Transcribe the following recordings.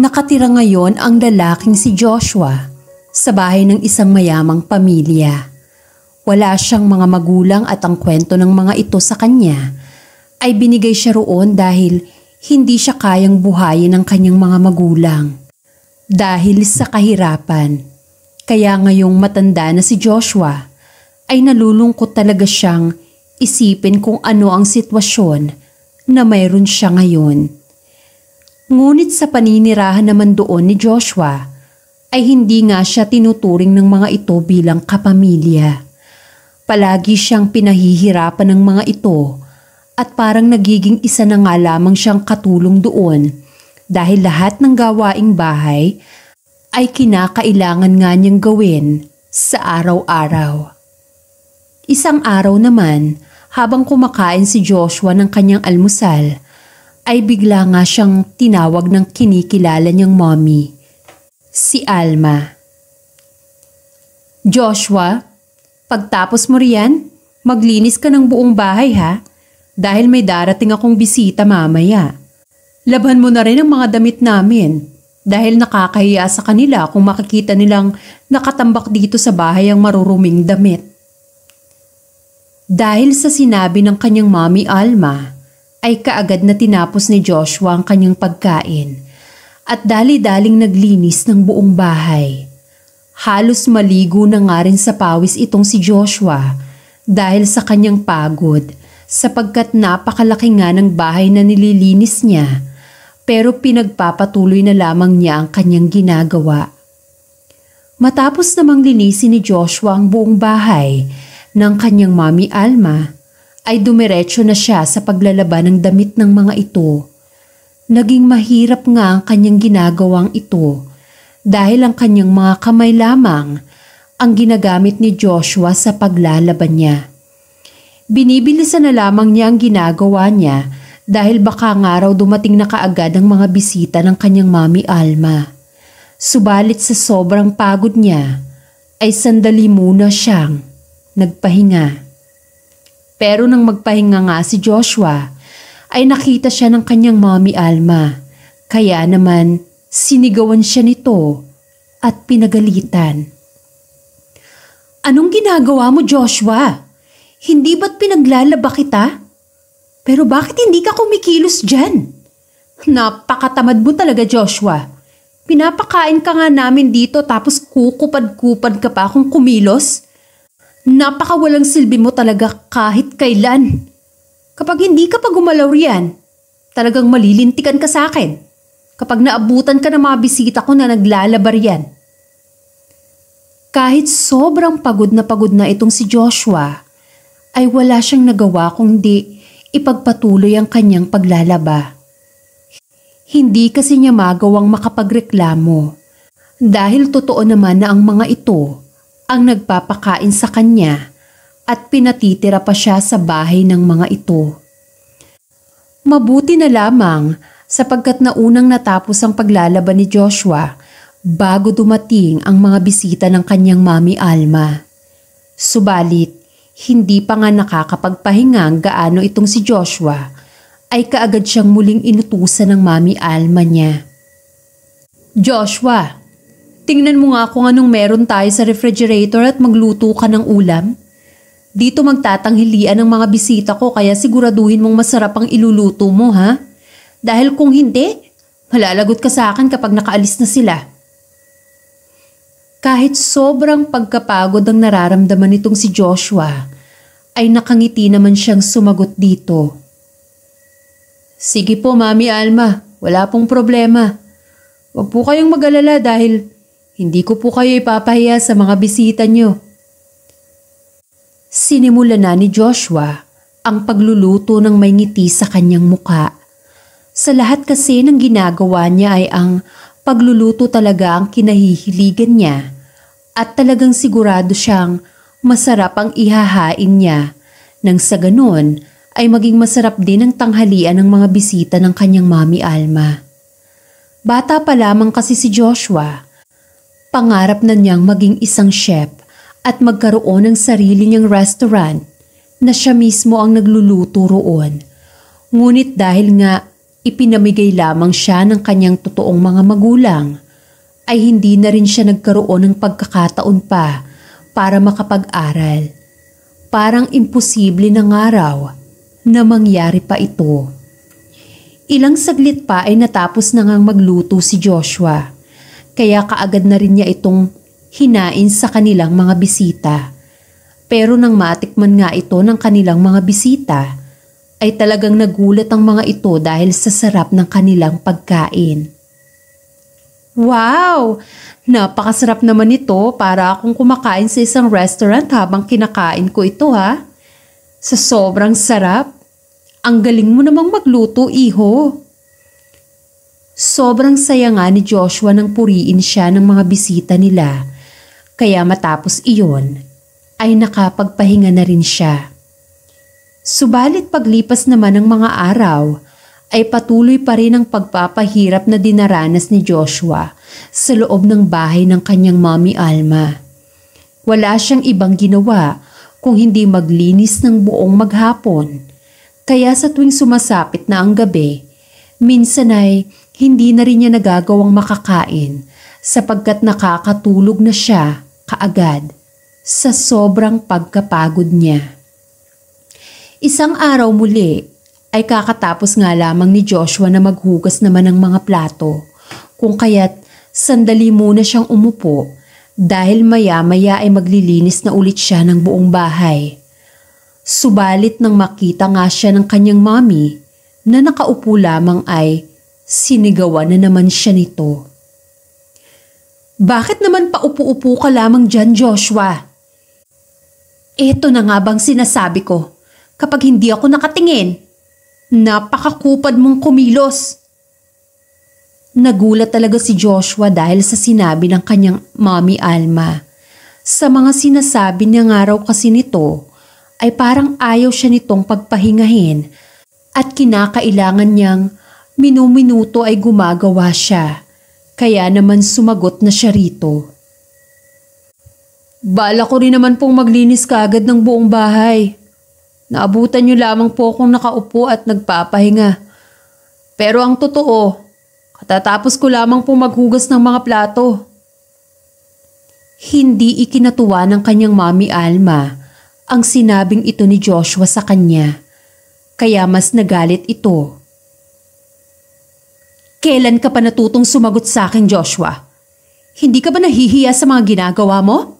Nakatira ngayon ang lalaking si Joshua sa bahay ng isang mayamang pamilya. Wala siyang mga magulang at ang kwento ng mga ito sa kanya ay binigay siya roon dahil hindi siya kayang buhayin ng kanyang mga magulang. Dahil sa kahirapan, kaya ngayong matanda na si Joshua ay nalulungkot talaga siyang isipin kung ano ang sitwasyon na mayroon siya ngayon. Ngunit sa paninirahan naman doon ni Joshua ay hindi nga siya tinuturing ng mga ito bilang kapamilya. Palagi siyang pinahihirapan ng mga ito at parang nagiging isa na nga lamang siyang katulong doon dahil lahat ng gawaing bahay ay kinakailangan nga niyang gawin sa araw-araw. Isang araw naman, habang kumakain si Joshua ng kanyang almusal, ay bigla nga siyang tinawag ng kinikilala niyang mommy, si Alma. "Joshua, pagtapos mo riyan, maglinis ka ng buong bahay ha, dahil may darating akong bisita mamaya. Labhan mo na rin ang mga damit namin, dahil nakakahiya sa kanila kung makikita nilang nakatambak dito sa bahay ang maruruming damit." Dahil sa sinabi ng kanyang mommy Alma, ay kaagad na tinapos ni Joshua ang kanyang pagkain at dali-daling naglinis ng buong bahay. Halos maligo na nga rin sa pawis itong si Joshua dahil sa kanyang pagod sapagkat napakalaki nga ng bahay na nililinis niya pero pinagpapatuloy na lamang niya ang kanyang ginagawa. Matapos namang linisin ni Joshua ang buong bahay ng kanyang mommy Alma, ay dumiretso na siya sa paglalaba ng damit ng mga ito. Naging mahirap nga ang kanyang ginagawang ito dahil ang kanyang mga kamay lamang ang ginagamit ni Joshua sa paglalaban niya. Binibilisan na lamang niya ang ginagawa niya dahil baka nga raw dumating na kaagad ang mga bisita ng kanyang mommy Alma. Subalit sa sobrang pagod niya ay sandali muna siyang nagpahinga. Pero nang magpahinga nga si Joshua, ay nakita siya ng kanyang mommy Alma. Kaya naman sinigawan siya nito at pinagalitan. "Anong ginagawa mo, Joshua? Hindi ba't pinaglalaba kita? Pero bakit hindi ka kumikilos dyan? Napakatamad mo talaga, Joshua. Pinapakain ka nga namin dito tapos kukupad-kupad ka pa kung kumilos. Napakawalang silbi mo talaga kahit kailan. Kapag hindi ka pa gumalaw riyan, talagang malilintikan ka sa akin kapag naabutan ka ng mga bisita ko na naglalaba riyan." Kahit sobrang pagod na itong si Joshua, ay wala siyang nagawa kundi ipagpatuloy ang kanyang paglalaba. Hindi kasi niya magawang makapagreklamo dahil totoo naman na ang mga ito ang nagpapakain sa kanya at pinatitira pa siya sa bahay ng mga ito. Mabuti na lamang sapagkat naunang natapos ang paglalaban ni Joshua bago dumating ang mga bisita ng kanyang mommy Alma. Subalit, hindi pa nga nakakapagpahinga gaano itong si Joshua ay kaagad siyang muling inutusan ng mommy Alma niya. "Joshua, tingnan mo nga kung anong meron tayo sa refrigerator at magluto ka ng ulam. Dito magtatanghilian ang mga bisita ko kaya siguraduhin mong masarap ang iluluto mo ha? Dahil kung hindi, malalagot ka sa akin kapag nakaalis na sila." Kahit sobrang pagkapagod ang nararamdaman nitong si Joshua, ay nakangiti naman siyang sumagot dito. "Sige po, Mami Alma, wala pong problema. Huwag po kayong mag-alala dahil hindi ko po kayo ipapahiya sa mga bisita niyo." Sinimulan na ni Joshua ang pagluluto ng may ngiti sa kanyang muka. Sa lahat kasi ng ginagawa niya ay ang pagluluto talaga ang kinahihiligan niya at talagang sigurado siyang masarap ang ihahain niya nang sa ganon ay maging masarap din ang tanghalian ng mga bisita ng kanyang mommy Alma. Bata pa lamang kasi si Joshua, pangarap na niyang maging isang chef at magkaroon ng sarili niyang restaurant na siya mismo ang nagluluto roon. Ngunit dahil nga ipinamigay lamang siya ng kanyang totoong mga magulang, ay hindi na rin siya nagkaroon ng pagkakataon pa para makapag-aral. Parang imposible na araw na mangyari pa ito. Ilang saglit pa ay natapos na ngang magluto si Joshua, kaya kaagad na rin niya itong hinain sa kanilang mga bisita. Pero nang matikman nga ito ng kanilang mga bisita, ay talagang nagulat ang mga ito dahil sa sarap ng kanilang pagkain. Wow! Napakasarap naman ito, para akong kumakain sa isang restaurant habang kinakain ko ito ha. Sa sobrang sarap. Ang galing mo namang magluto, iho. Sobrang saya nga ni Joshua nang puriin siya ng mga bisita nila. Kaya matapos iyon, ay nakapagpahinga na rin siya. Subalit paglipas naman ng mga araw, ay patuloy pa rin ang pagpapahirap na dinaranas ni Joshua sa loob ng bahay ng kanyang Mommy Alma. Wala siyang ibang ginawa kung hindi maglinis ng buong maghapon. Kaya sa tuwing sumasapit na ang gabi, minsan ay hindi na rin niya nagagawang makakain sapagkat nakakatulog na siya kaagad sa sobrang pagkapagod niya. Isang araw muli ay kakatapos nga lamang ni Joshua na maghugas naman ng mga plato, kung kaya't sandali muna siyang umupo dahil maya-maya ay maglilinis na ulit siya ng buong bahay. Subalit nang makita nga siya ng kanyang mommy na nakaupo lamang ay sinigawan na naman siya nito. Bakit naman paupo-upo ka lamang dyan, Joshua? Eto na nga bang sinasabi ko? Kapag hindi ako nakatingin, napakakupad mong kumilos. Nagulat talaga si Joshua dahil sa sinabi ng kanyang Mommy Alma. Sa mga sinasabi niya nga raw kasi nito, ay parang ayaw siya nitong pagpahingahin at kinakailangan niyang minu-minuto ay gumagawa siya. Kaya naman sumagot na siya rito. Bala ko rin naman pong maglinis kaagad ng buong bahay. Naabutan niyo lamang po akong nakaupo at nagpapahinga. Pero ang totoo, katatapos ko lamang pong maghugas ng mga plato. Hindi ikinatuwa ng kanyang Mommy Alma ang sinabing ito ni Joshua sa kanya. Kaya mas nagalit ito. Kailan ka pa natutong sumagot sa akin, Joshua? Hindi ka ba nahihiya sa mga ginagawa mo?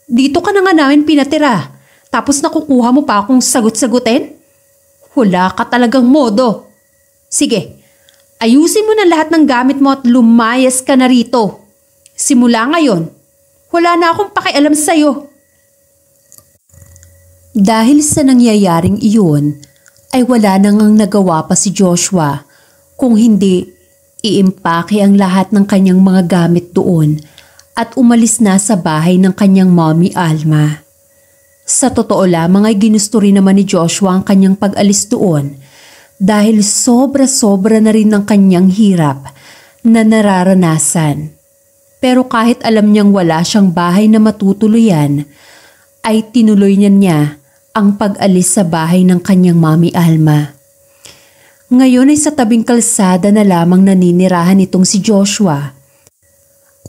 Dito ka na nga namin pinatira. Tapos nakukuha mo pa akong sagot-sagutin? Wala ka talagang modo. Sige, ayusin mo na lahat ng gamit mo at lumayas ka na rito. Simula ngayon, wala na akong pakialam sa'yo. Dahil sa nangyayaring iyon, ay wala nang nagawa pa si Joshua kung hindi iimpake ang lahat ng kanyang mga gamit doon at umalis na sa bahay ng kanyang Mommy Alma. Sa totoo lamang ay ginusto rin naman ni Joshua ang kanyang pag-alis doon dahil sobra-sobra na rin ng kanyang hirap na nararanasan. Pero kahit alam niyang wala siyang bahay na matutuluyan, ay tinuloy niya ang pag-alis sa bahay ng kanyang Mommy Alma. Ngayon ay sa tabing kalsada na lamang naninirahan itong si Joshua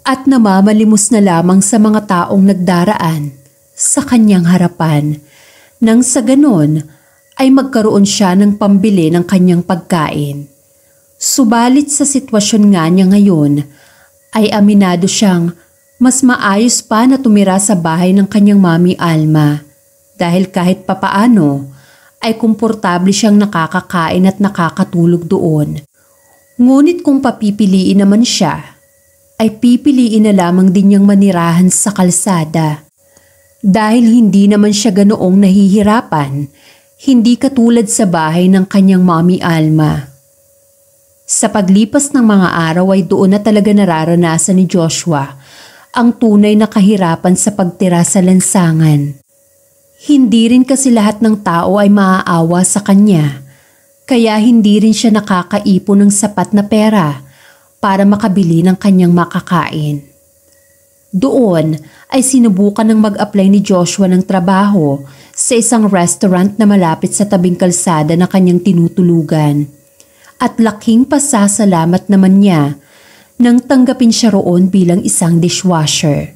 at namamalimos na lamang sa mga taong nagdaraan sa kanyang harapan nang sa ganon ay magkaroon siya ng pambili ng kanyang pagkain. Subalit sa sitwasyon nga niya ngayon ay aminado siyang mas maayos pa na tumira sa bahay ng kanyang Mommy Alma dahil kahit papaano ay komportable siyang nakakakain at nakakatulog doon. Ngunit kung papipiliin naman siya, ay pipiliin na lamang din niyang manirahan sa kalsada. Dahil hindi naman siya ganoong nahihirapan, hindi katulad sa bahay ng kanyang Mommy Alma. Sa paglipas ng mga araw ay doon na talaga nararanasan ni Joshua ang tunay na kahirapan sa pagtira sa lansangan. Hindi rin kasi lahat ng tao ay maaawa sa kanya, kaya hindi rin siya nakakaipon ng sapat na pera para makabili ng kanyang makakain. Doon ay sinubukan ng mag-apply ni Joshua ng trabaho sa isang restaurant na malapit sa tabing kalsada na kanyang tinutulugan. At laking pasasalamat naman niya nang tanggapin siya roon bilang isang dishwasher.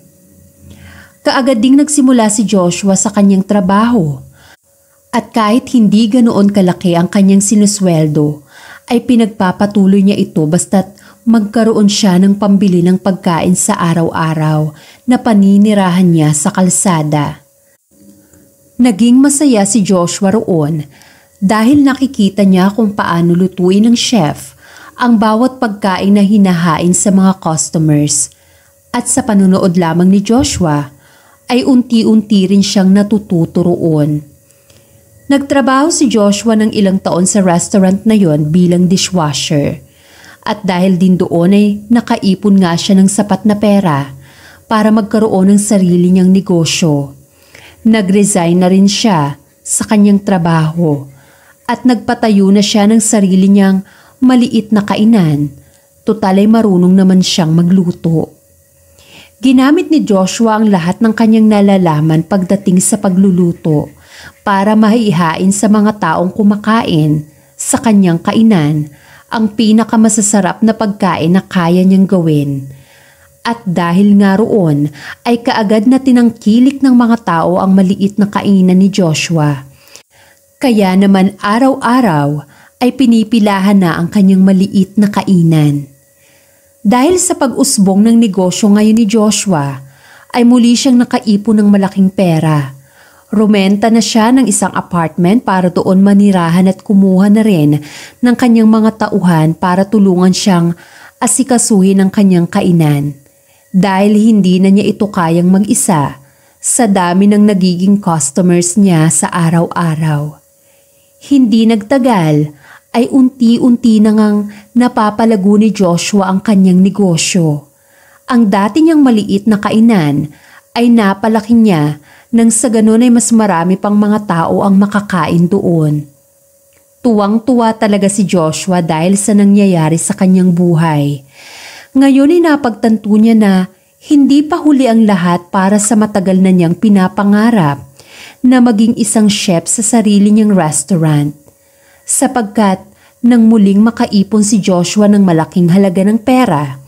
Kaagad ding nagsimula si Joshua sa kanyang trabaho. At kahit hindi ganoon kalaki ang kanyang sinusweldo, ay pinagpapatuloy niya ito basta't magkaroon siya ng pambili ng pagkain sa araw-araw na paninirahan niya sa kalsada. Naging masaya si Joshua roon dahil nakikita niya kung paano lutuin ng chef ang bawat pagkain na hinahain sa mga customers. At sa panunood lamang ni Joshua ay unti-unti rin siyang natututo roon. Nagtrabaho si Joshua ng ilang taon sa restaurant na yon bilang dishwasher. At dahil din doon ay nakaipon nga siya ng sapat na pera para magkaroon ng sarili niyang negosyo. Nag-resign na rin siya sa kanyang trabaho at nagpatayo na siya ng sarili niyang maliit na kainan. Tutal ay marunong naman siyang magluto. Ginamit ni Joshua ang lahat ng kanyang nalalaman pagdating sa pagluluto para maihain sa mga taong kumakain sa kanyang kainan ang pinakamasasarap na pagkain na kaya niyang gawin. At dahil nga roon ay kaagad na tinangkilik ng mga tao ang maliit na kainan ni Joshua. Kaya naman araw-araw ay pinipilahan na ang kanyang maliit na kainan. Dahil sa pag-usbong ng negosyo ngayon ni Joshua ay muli siyang nakaipon ng malaking pera. Rumenta na siya ng isang apartment para doon manirahan at kumuha na rin ng kanyang mga tauhan para tulungan siyang asikasuhin ang kanyang kainan. Dahil hindi na niya ito kayang mag-isa sa dami ng nagiging customers niya sa araw-araw. Hindi nagtagal ay unti-unti na ngang napapalago ni Joshua ang kanyang negosyo. Ang dati niyang maliit na kainan ay napalaki niya nang sa ganun ay mas marami pang mga tao ang makakain doon. Tuwang-tuwa talaga si Joshua dahil sa nangyayari sa kanyang buhay. Ngayon ay napagtanto niya na hindi pa huli ang lahat para sa matagal na niyang pinapangarap na maging isang chef sa sarili niyang restaurant. Sapagkat nang muling makaipon si Joshua ng malaking halaga ng pera,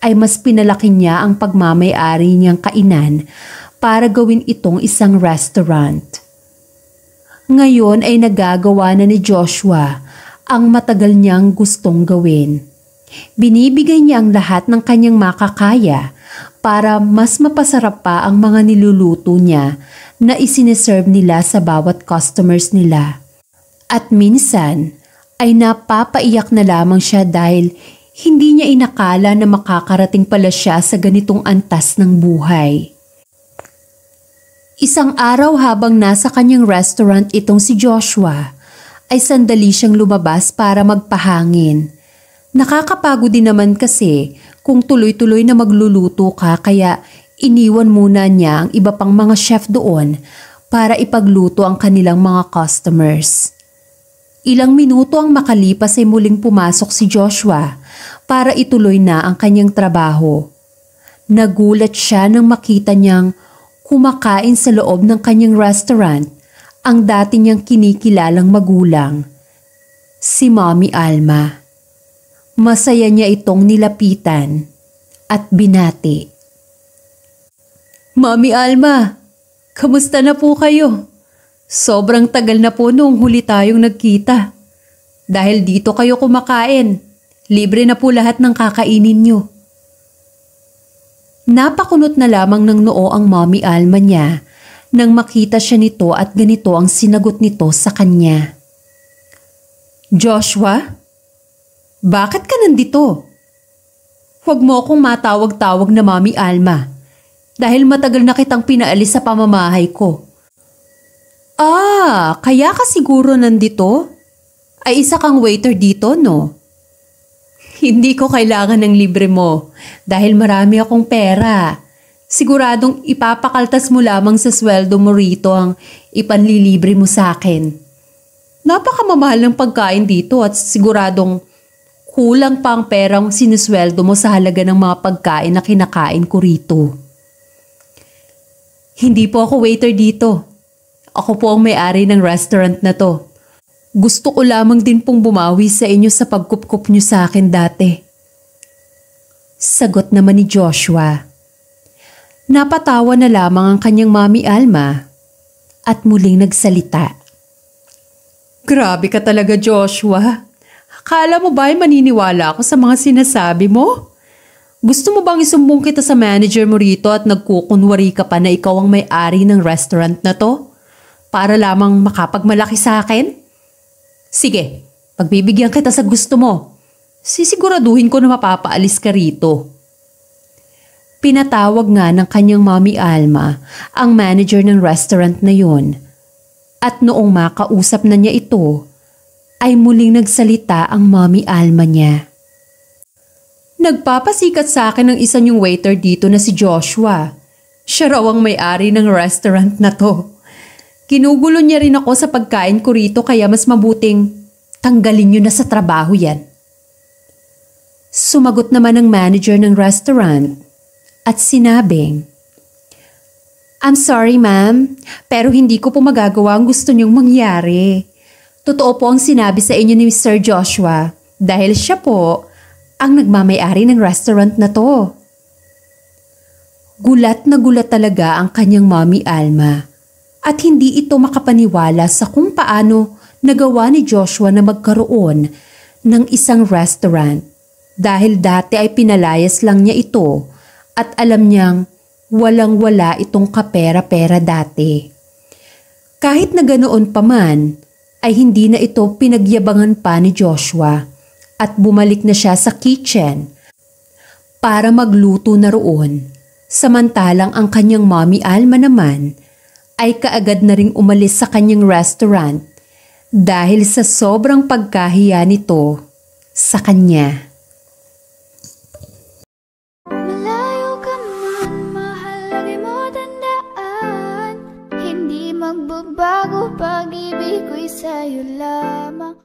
ay mas pinalaki niya ang pagmamay-ari niyang kainan para gawin itong isang restaurant. Ngayon ay nagagawa na ni Joshua ang matagal niyang gustong gawin. Binibigay niya ang lahat ng kanyang makakaya para mas mapasarap pa ang mga niluluto niya na isiniserve nila sa bawat customers nila. At minsan ay napapaiyak na lamang siya dahil hindi niya inakala na makakarating pala siya sa ganitong antas ng buhay. Isang araw habang nasa kanyang restaurant itong si Joshua, ay sandali siyang lumabas para magpahangin. Nakakapagod din naman kasi kung tuloy-tuloy na magluluto ka kaya iniwan muna niya ang iba pang mga chef doon para ipagluto ang kanilang mga customers. Ilang minuto ang makalipas ay muling pumasok si Joshua para ituloy na ang kanyang trabaho. Nagulat siya nang makita niyang kumakain sa loob ng kanyang restaurant ang dati niyang kinikilalang magulang, si Mommy Alma. Masaya niya itong nilapitan at binati. Mommy Alma, kamusta na po kayo? Sobrang tagal na po noong huli tayong nagkita. Dahil dito kayo kumakain, libre na po lahat ng kakainin niyo. Napakunot na lamang ng noo ang Mommy Alma niya nang makita siya nito at ganito ang sinagot nito sa kanya. Joshua, bakit ka nandito? Huwag mo akong matawag-tawag na Mommy Alma dahil matagal na kitang pinaalis sa pamamahay ko. Kaya ka siguro nandito? Ay isa kang waiter dito, no? Hindi ko kailangan ng libre mo dahil marami akong pera. Siguradong ipapakaltas mo lamang sa sweldo mo rito ang ipanlilibre mo sa akin. Napakamamahal ng pagkain dito at siguradong kulang pa ang perang sinusweldo mo sa halaga ng mga pagkain na kinakain ko rito. Hindi po ako waiter dito. Ako po ang may-ari ng restaurant na to. Gusto ko lamang din pong bumawi sa inyo sa pagkupkup niyo sa akin dati. Sagot naman ni Joshua. Napatawa na lamang ang kanyang Mami Alma at muling nagsalita. Grabe ka talaga, Joshua. Akala mo ba ay maniniwala ako sa mga sinasabi mo? Gusto mo bang isumbong kita sa manager mo rito at nagkukunwari ka pa na ikaw ang may-ari ng restaurant na to? Para lamang makapagmalaki sa akin? Sige, pagbibigyan kita sa gusto mo. Sisiguraduhin ko na mapapaalis ka rito. Pinatawag nga ng kanyang Mami Alma ang manager ng restaurant na yun. At noong makausap na niya ito, ay muling nagsalita ang Mami Alma niya. Nagpapasikat sa akin ng isa niyong waiter dito na si Joshua. Siya raw ang may-ari ng restaurant na to. Kinugulo niya rin ako sa pagkain ko rito kaya mas mabuting tanggalin niyo na sa trabaho yan. Sumagot naman ang manager ng restaurant at sinabing, I'm sorry ma'am, pero hindi ko po magagawa ang gusto niyong mangyari. Totoo po ang sinabi sa inyo ni Sir Joshua dahil siya po ang nagmamay-ari ng restaurant na to. Gulat na gulat talaga ang kanyang Mami Alma at hindi ito makapaniwala sa kung paano nagawa ni Joshua na magkaroon ng isang restaurant dahil dati ay pinalayas lang niya ito at alam niyang walang-wala itong kapera-pera dati. Kahit na ganoon pa man, ay hindi na ito pinagyabangan pa ni Joshua at bumalik na siya sa kitchen para magluto na roon. Samantalang ang kanyang Mami Alma naman ay kaagad na ring umalis sa kanyang restaurant dahil sa sobrang pagkahiya nito sa kanya. Malayo ka man, mahal, lagi mo tandaan, hindi magbabago pag-ibig ko'y sa'yo lamang.